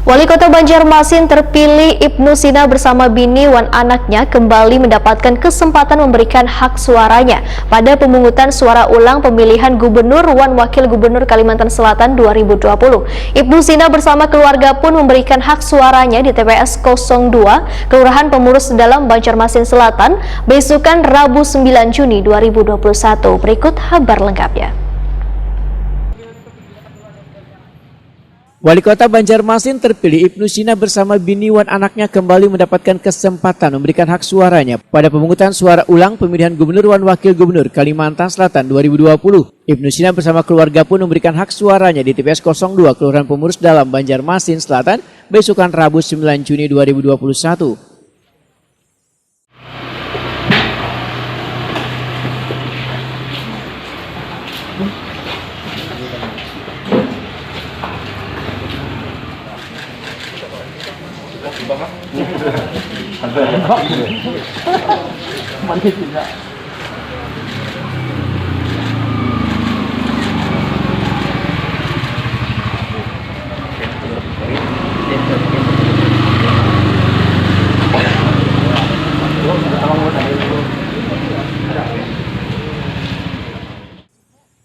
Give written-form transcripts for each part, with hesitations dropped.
Wali Kota Banjarmasin terpilih Ibnu Sina bersama bini wan anaknya kembali mendapatkan kesempatan memberikan hak suaranya pada pemungutan suara ulang pemilihan Gubernur wan Wakil Gubernur Kalimantan Selatan 2020. Ibnu Sina bersama keluarga pun memberikan hak suaranya di TPS 02 Kelurahan Pemurus Dalam Banjarmasin Selatan besokan Rabu 9 Juni 2021. Berikut kabar lengkapnya. Wali Kota Banjarmasin terpilih Ibnu Sina bersama bini wan anaknya kembali mendapatkan kesempatan memberikan hak suaranya pada pemungutan suara ulang pemilihan Gubernur wan Wakil Gubernur Kalimantan Selatan 2020. Ibnu Sina bersama keluarga pun memberikan hak suaranya di TPS 02 Kelurahan Pemurus Dalam Banjarmasin Selatan besokan Rabu 9 Juni 2021.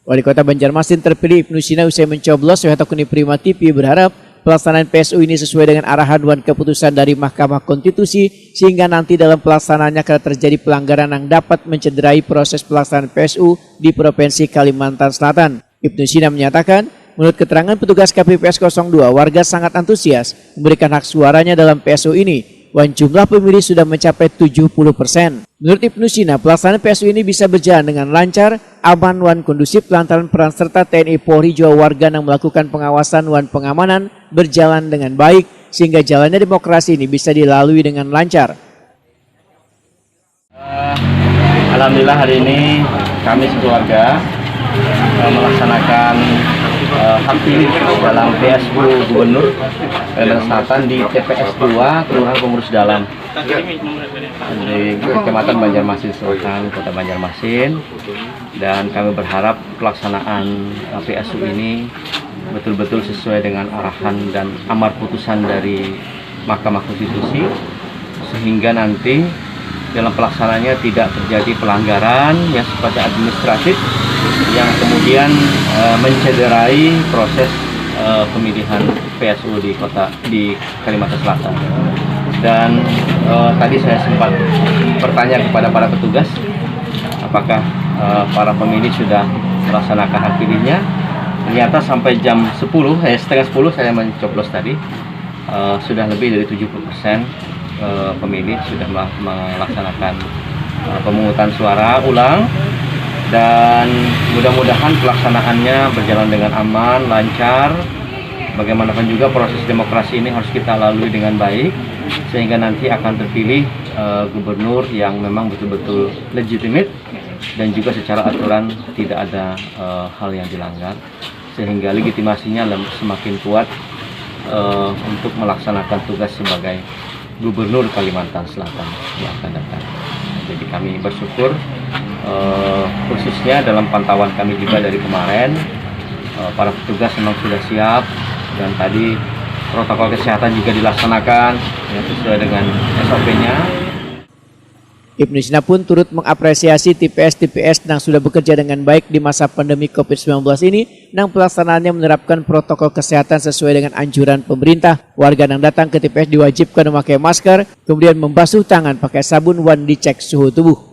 Wali Kota Banjarmasin terpilih Ibnu Sina usai mencoblos Soeharto Prima TV berharap pelaksanaan PSU ini sesuai dengan arahan dan keputusan dari Mahkamah Konstitusi sehingga nanti dalam pelaksanaannya kalau terjadi pelanggaran yang dapat mencederai proses pelaksanaan PSU di Provinsi Kalimantan Selatan. Ibnu Sina menyatakan, menurut keterangan petugas KPPS 02, warga sangat antusias memberikan hak suaranya dalam PSU ini. Wan jumlah pemilih sudah mencapai 70%. Menurut Ibnu Sina, pelaksanaan PSU ini bisa berjalan dengan lancar, aman wan kondusif lantaran peran serta TNI Polri juga warga yang melakukan pengawasan wan pengamanan berjalan dengan baik sehingga jalannya demokrasi ini bisa dilalui dengan lancar. Alhamdulillah hari ini kami sekeluarga melaksanakan hak pilih dalam PSU Gubernur Kalimantan Selatan di TPS 2 Kelurahan Pemurus Dalam di Kecamatan Banjarmasin Selatan, Kota Banjarmasin, dan kami berharap pelaksanaan PSU ini betul-betul sesuai dengan arahan dan amar putusan dari Mahkamah Konstitusi sehingga nanti dalam pelaksanaannya tidak terjadi pelanggaran yang sifatnya administratif yang kemudian mencederai proses pemilihan PSU di Kalimantan Selatan. Dan tadi saya sempat bertanya kepada para petugas apakah para pemilih sudah melaksanakan hak pilihnya. Ternyata sampai jam 10, setengah 10 saya mencoblos tadi sudah lebih dari 70% pemilih sudah melaksanakan pemungutan suara ulang, dan mudah-mudahan pelaksanaannya berjalan dengan aman, lancar. Bagaimanapun juga proses demokrasi ini harus kita lalui dengan baik sehingga nanti akan terpilih gubernur yang memang betul-betul legitimate dan juga secara aturan tidak ada hal yang dilanggar sehingga legitimasinya semakin kuat untuk melaksanakan tugas sebagai Gubernur Kalimantan Selatan yang akan datang. Jadi kami bersyukur khususnya dalam pantauan kami juga dari kemarin para petugas memang sudah siap dan tadi protokol kesehatan juga dilaksanakan ya, sesuai dengan SOP-nya. Ibnu Sina pun turut mengapresiasi TPS-TPS yang sudah bekerja dengan baik di masa pandemi COVID-19 ini, yang pelaksanaannya menerapkan protokol kesehatan sesuai dengan anjuran pemerintah. Warga yang datang ke TPS diwajibkan memakai masker, kemudian membasuh tangan pakai sabun wan dicek suhu tubuh.